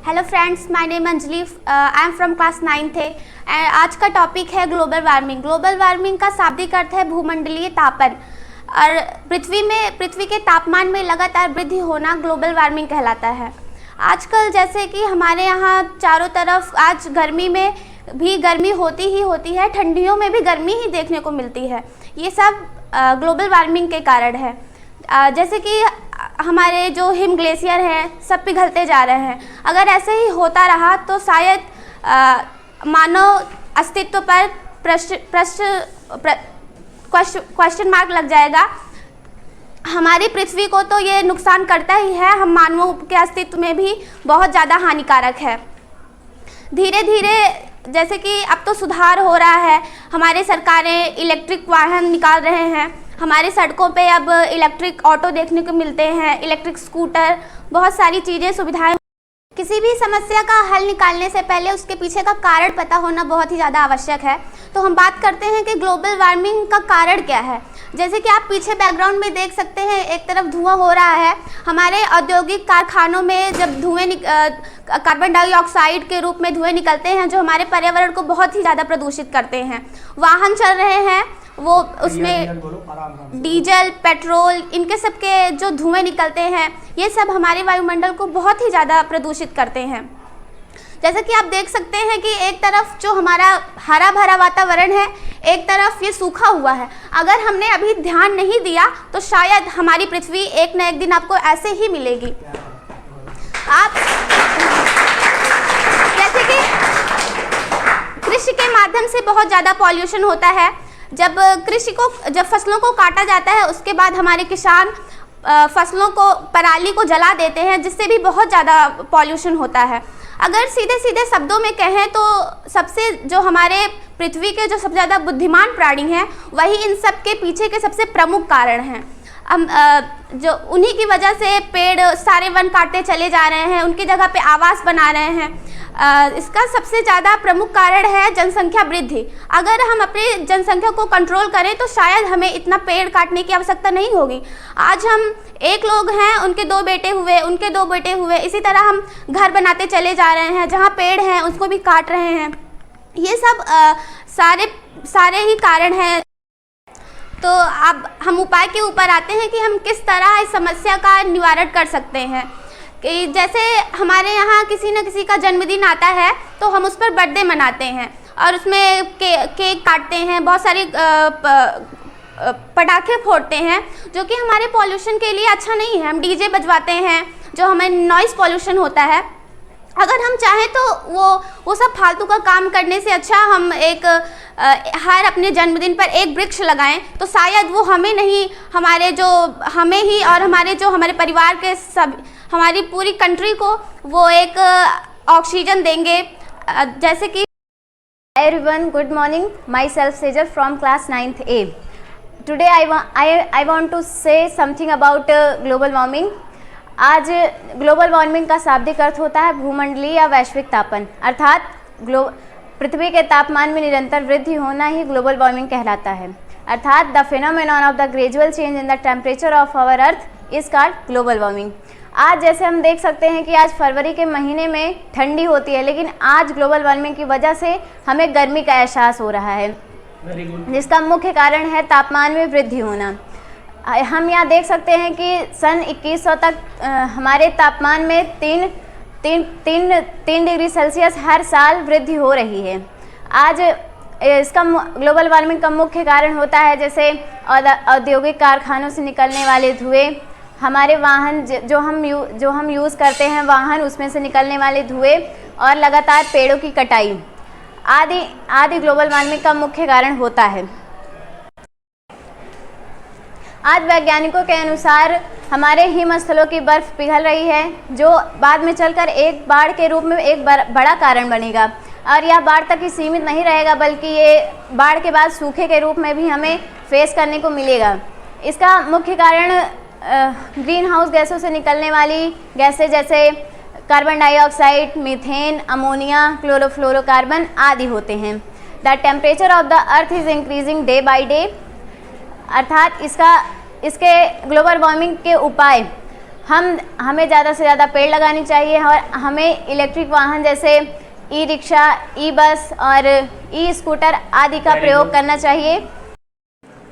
Hello friends, my name Anjali, I am from class 9th है। आज का टॉपिक है ग्लोबल वार्मिंग। ग्लोबल वार्मिंग का शाब्दिक अर्थ है भूमंडलीय तापन और पृथ्वी के तापमान में लगातार वृद्धि होना ग्लोबल वार्मिंग कहलाता है। आजकल जैसे कि हमारे यहाँ चारों तरफ आज गर्मी में भी गर्मी होती ही होती है, ठंडियों में भी गर्मी ही देखने को मिलती है। ये सब ग्लोबल वार्मिंग के कारण है। जैसे कि हमारे जो हिम ग्लेशियर हैं सब पिघलते जा रहे हैं। अगर ऐसे ही होता रहा तो शायद मानव अस्तित्व पर क्वेश्चन मार्क लग जाएगा। हमारी पृथ्वी को तो ये नुकसान करता ही है, हम मानवों के अस्तित्व में भी बहुत ज़्यादा हानिकारक है। धीरे धीरे जैसे कि अब तो सुधार हो रहा है, हमारे सरकारें इलेक्ट्रिक वाहन निकाल रहे हैं। हमारे सड़कों पे अब इलेक्ट्रिक ऑटो देखने को मिलते हैं, इलेक्ट्रिक स्कूटर, बहुत सारी चीज़ें सुविधाएं। किसी भी समस्या का हल निकालने से पहले उसके पीछे का कारण पता होना बहुत ही ज़्यादा आवश्यक है। तो हम बात करते हैं कि ग्लोबल वार्मिंग का कारण क्या है। जैसे कि आप पीछे बैकग्राउंड में देख सकते हैं, एक तरफ धुआं हो रहा है। हमारे औद्योगिक कारखानों में जब कार्बन डाइऑक्साइड के रूप में धुएं निकलते हैं जो हमारे पर्यावरण को बहुत ही ज़्यादा प्रदूषित करते हैं। वाहन चल रहे हैं, वो उसमें डीजल, पेट्रोल, इनके सब के जो धुएं निकलते हैं ये सब हमारे वायुमंडल को बहुत ही ज़्यादा प्रदूषित करते हैं। जैसे कि आप देख सकते हैं कि एक तरफ जो हमारा हरा भरा वातावरण है, एक तरफ ये सूखा हुआ है। अगर हमने अभी ध्यान नहीं दिया तो शायद हमारी पृथ्वी एक न एक दिन आपको ऐसे ही मिलेगी। आप जैसे कि कृषि के माध्यम से बहुत ज़्यादा पॉल्यूशन होता है। जब फसलों को काटा जाता है उसके बाद हमारे किसान फसलों को, पराली को जला देते हैं, जिससे भी बहुत ज़्यादा पॉल्यूशन होता है। अगर सीधे सीधे शब्दों में कहें तो सबसे जो हमारे पृथ्वी के जो सबसे ज़्यादा बुद्धिमान प्राणी हैं वही इन सब के पीछे के सबसे प्रमुख कारण हैं। हम जो उन्हीं की वजह से पेड़ सारे वन काटते चले जा रहे हैं, उनकी जगह पे आवास बना रहे हैं। इसका सबसे ज़्यादा प्रमुख कारण है जनसंख्या वृद्धि। अगर हम अपनी जनसंख्या को कंट्रोल करें तो शायद हमें इतना पेड़ काटने की आवश्यकता नहीं होगी। आज हम एक लोग हैं, उनके दो बेटे हुए, उनके दो बेटे हुए, इसी तरह हम घर बनाते चले जा रहे हैं। जहाँ पेड़ हैं उसको भी काट रहे हैं। ये सब सारे ही कारण हैं। तो अब हम उपाय के ऊपर आते हैं कि हम किस तरह इस समस्या का निवारण कर सकते हैं। कि जैसे हमारे यहाँ किसी न किसी का जन्मदिन आता है तो हम उस पर बर्थडे मनाते हैं और उसमें केक काटते हैं, बहुत सारी पटाखे फोड़ते हैं जो कि हमारे पॉल्यूशन के लिए अच्छा नहीं है। हम डीजे बजवाते हैं जो हमें नॉइज़ पॉल्यूशन होता है। अगर हम चाहें तो वो सब फालतू का काम करने से अच्छा हम हर अपने जन्मदिन पर एक वृक्ष लगाएं तो शायद वो हमें नहीं, हमें ही और हमारे परिवार के हमारी पूरी कंट्री को वो एक ऑक्सीजन देंगे। जैसे कि Hi everyone, good morning. Myself Sejal from class 9th A. Today I want to say something about global warming. आज ग्लोबल वार्मिंग का शाब्दिक अर्थ होता है भूमंडलीय या वैश्विक तापन, अर्थात पृथ्वी के तापमान में निरंतर वृद्धि होना ही ग्लोबल वार्मिंग कहलाता है। अर्थात the phenomenon of the gradual change in the temperature of our earth is called global warming. आज जैसे हम देख सकते हैं कि आज फरवरी के महीने में ठंडी होती है, लेकिन आज ग्लोबल वार्मिंग की वजह से हमें गर्मी का एहसास हो रहा है, जिसका मुख्य कारण है तापमान में वृद्धि होना। हम यहाँ देख सकते हैं कि सन 2100 तक हमारे तापमान में 3 डिग्री सेल्सियस हर साल वृद्धि हो रही है। आज इसका ग्लोबल वार्मिंग का मुख्य कारण होता है जैसे औद्योगिक कारखानों से निकलने वाले धुएं, हमारे वाहन जो हम यूज़ करते हैं वाहन, उसमें से निकलने वाले धुएं और लगातार पेड़ों की कटाई आदि ग्लोबल वार्मिंग का मुख्य कारण होता है। आज वैज्ञानिकों के अनुसार हमारे हिमस्थलों की बर्फ़ पिघल रही है जो बाद में चलकर एक बाढ़ के रूप में एक बड़ा कारण बनेगा। और यह बाढ़ तक ही सीमित नहीं रहेगा बल्कि ये बाढ़ के बाद सूखे के रूप में भी हमें फेस करने को मिलेगा। इसका मुख्य कारण ग्रीन हाउस गैसों से निकलने वाली गैसें जैसे carbon dioxide, methane, ammonia, chlorofluorocarbon आदि होते हैं। The temperature of the earth is increasing day by day, अर्थात इसके ग्लोबल वार्मिंग के उपाय हमें ज़्यादा से ज़्यादा पेड़ लगाने चाहिए और हमें इलेक्ट्रिक वाहन जैसे ई रिक्शा, ई बस और ई स्कूटर आदि का प्रयोग करना चाहिए।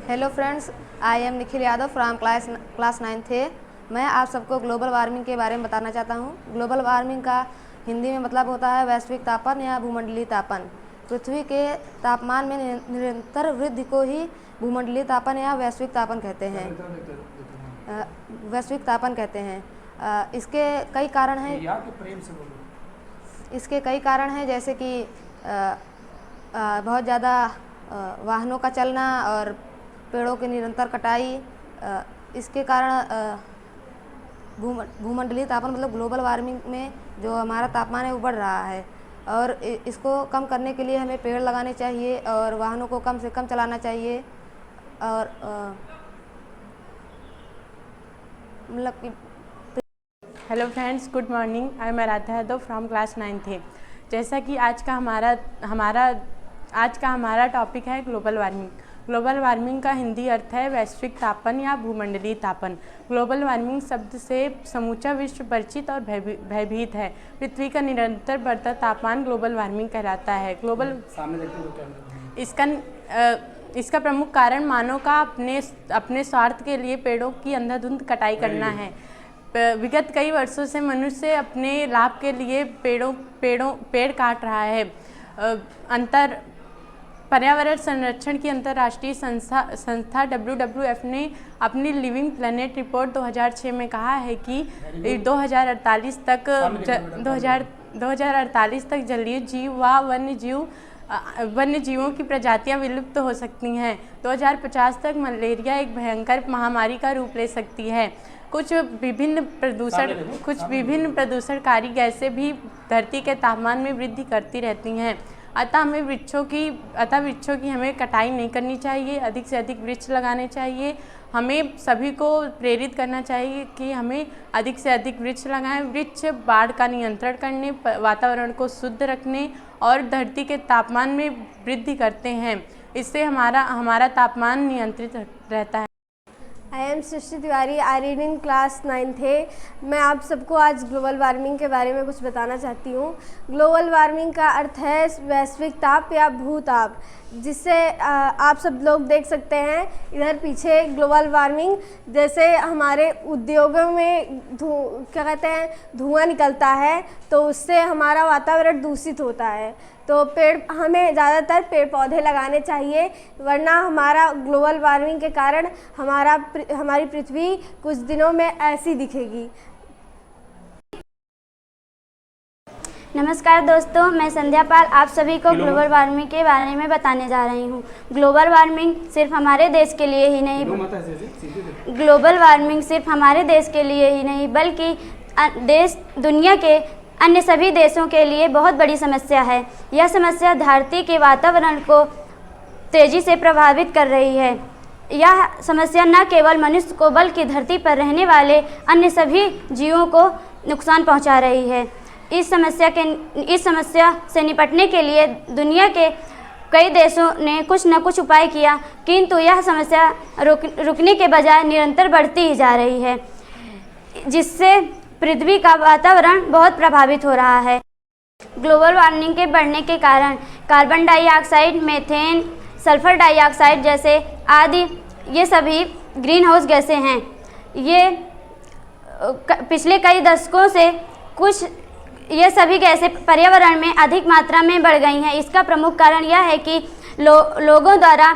Hello friends, I am Nikhil Yadav from class 9th A। मैं आप सबको ग्लोबल वार्मिंग के बारे में बताना चाहता हूँ। ग्लोबल वार्मिंग का हिंदी में मतलब होता है वैश्विक तापन या भूमंडलीय तापन। पृथ्वी के तापमान में निरंतर वृद्धि को ही भूमंडलीय तापन या वैश्विक तापन कहते हैं। वैश्विक तापन कहते हैं। इसके कई कारण हैं। इसके कई कारण हैं, जैसे कि बहुत ज़्यादा वाहनों का चलना और पेड़ों की निरंतर कटाई। इसके कारण भूमंडलीय तापन मतलब ग्लोबल वार्मिंग में जो हमारा तापमान है वो बढ़ रहा है, और इसको कम करने के लिए हमें पेड़ लगाने चाहिए और वाहनों को कम से कम चलाना चाहिए। और मतलब कि hello friends, good morning. I am Aaradhya Yadav from class 9th A। जैसा कि आज का हमारा टॉपिक है ग्लोबल वार्मिंग। ग्लोबल वार्मिंग का हिंदी अर्थ है वैश्विक तापन या भूमंडलीय तापन। ग्लोबल वार्मिंग शब्द से समूचा विश्व परिचित और भयभीत है। पृथ्वी का निरंतर बढ़ता तापमान ग्लोबल वार्मिंग कहलाता है। इसका प्रमुख कारण मानव का अपने स्वार्थ के लिए पेड़ों की अंधाधुंध कटाई करना है। विगत कई वर्षों से मनुष्य अपने लाभ के लिए पेड़ काट रहा है। पर्यावरण संरक्षण की अंतर्राष्ट्रीय संस्था WWF ने अपनी लिविंग प्लैनेट रिपोर्ट 2006 में कहा है कि 2048 तक जलीय जीव व वन्य जीवों की प्रजातियां विलुप्त हो सकती हैं। 2050 तक मलेरिया एक भयंकर महामारी का रूप ले सकती है। कुछ विभिन्न प्रदूषणकारी गैसें भी धरती के तापमान में वृद्धि करती रहती हैं। अतः वृक्षों की हमें कटाई नहीं करनी चाहिए, अधिक से अधिक वृक्ष लगाने चाहिए। हमें सभी को प्रेरित करना चाहिए कि हमें अधिक से अधिक वृक्ष लगाएं। वृक्ष बाढ़ का नियंत्रण करने, वातावरण को शुद्ध रखने और धरती के तापमान में वृद्धि करते हैं। इससे हमारा तापमान नियंत्रित रहता है। I am Srishti Tiwari, I read in class 9th A। मैं आप सबको आज ग्लोबल वार्मिंग के बारे में कुछ बताना चाहती हूँ। ग्लोबल वार्मिंग का अर्थ है वैश्विक ताप या भूताप, जिससे आप सब लोग देख सकते हैं इधर पीछे ग्लोबल वार्मिंग, जैसे हमारे उद्योगों में धुआं निकलता है तो उससे हमारा वातावरण दूषित होता है। तो हमें ज़्यादातर पेड़ पौधे लगाने चाहिए, वरना हमारा ग्लोबल वार्मिंग के कारण हमारी पृथ्वी कुछ दिनों में ऐसी दिखेगी। नमस्कार दोस्तों, मैं संध्या पाल आप सभी को ग्लोबल वार्मिंग के बारे में बताने जा रही हूँ। ग्लोबल वार्मिंग सिर्फ हमारे देश के लिए ही नहीं बल्कि दुनिया के अन्य सभी देशों के लिए बहुत बड़ी समस्या है। यह समस्या धरती के वातावरण को तेज़ी से प्रभावित कर रही है। यह समस्या न केवल मनुष्य को बल्कि धरती पर रहने वाले अन्य सभी जीवों को नुकसान पहुंचा रही है। इस समस्या से निपटने के लिए दुनिया के कई देशों ने कुछ न कुछ उपाय किया, किंतु यह समस्या रुकने के बजाय निरंतर बढ़ती ही जा रही है, जिससे पृथ्वी का वातावरण बहुत प्रभावित हो रहा है। ग्लोबल वार्मिंग के बढ़ने के कारण carbon dioxide, methane, sulphur dioxide जैसे आदि ये सभी ग्रीन हाउस गैसें हैं। ये पिछले कई दशकों से ये सभी गैसें पर्यावरण में अधिक मात्रा में बढ़ गई हैं। इसका प्रमुख कारण यह है कि लोगों द्वारा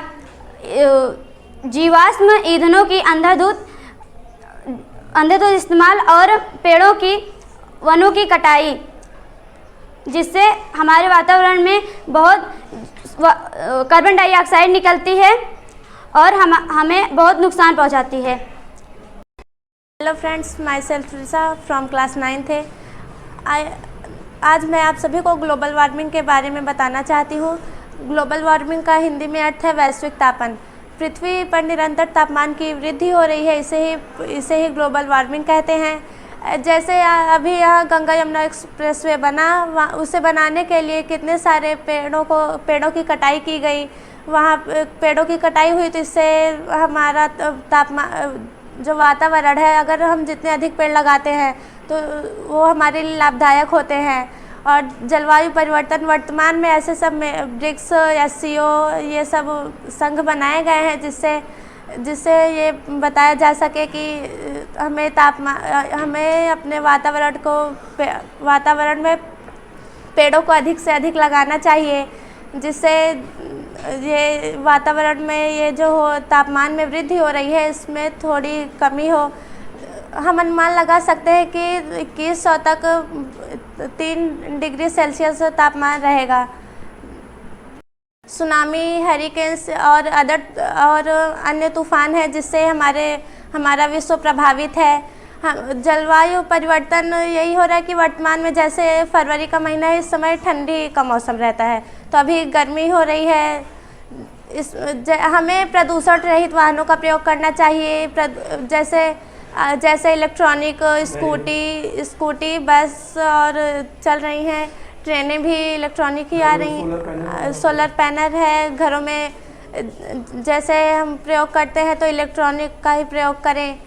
जीवाश्म ईंधनों की अंधाधुंध इस्तेमाल और वनों की कटाई, जिससे हमारे वातावरण में बहुत कार्बन डाइऑक्साइड निकलती है और हमें बहुत नुकसान पहुंचाती है। Hello friends, myself Risa from class 9th A। आज मैं आप सभी को ग्लोबल वार्मिंग के बारे में बताना चाहती हूँ। ग्लोबल वार्मिंग का हिंदी में अर्थ है वैश्विक तापन। पृथ्वी पर निरंतर तापमान की वृद्धि हो रही है, इसे ही ग्लोबल वार्मिंग कहते हैं। जैसे अभी यहाँ गंगा यमुना एक्सप्रेसवे बना, उसे बनाने के लिए कितने सारे पेड़ों की कटाई की गई। वहाँ पेड़ों की कटाई हुई तो इससे हमारा जो वातावरण है, अगर हम जितने अधिक पेड़ लगाते हैं तो वो हमारे लिए लाभदायक होते हैं। और जलवायु परिवर्तन, वर्तमान में ऐसे सब में ब्रिक्स, SCO ये सब संघ बनाए गए हैं जिससे ये बताया जा सके कि हमें अपने वातावरण में पेड़ों को अधिक से अधिक लगाना चाहिए, जिससे ये वातावरण में ये जो तापमान में वृद्धि हो रही है इसमें थोड़ी कमी हो। हम अनुमान लगा सकते हैं कि 2100 तक 3 डिग्री सेल्सियस तापमान रहेगा। सुनामी, हरिकेन्स और अन्य तूफान है जिससे हमारा विश्व प्रभावित है। जलवायु परिवर्तन यही हो रहा है कि वर्तमान में जैसे फरवरी का महीना है, इस समय ठंडी का मौसम रहता है, तो अभी गर्मी हो रही है। हमें प्रदूषण रहित वाहनों का प्रयोग करना चाहिए, जैसे इलेक्ट्रॉनिक स्कूटी, बस और चल रही हैं, ट्रेनें भी इलेक्ट्रॉनिक ही आ रही हैं। सोलर पैनल है घरों में, जैसे हम प्रयोग करते हैं तो इलेक्ट्रॉनिक का ही प्रयोग करें।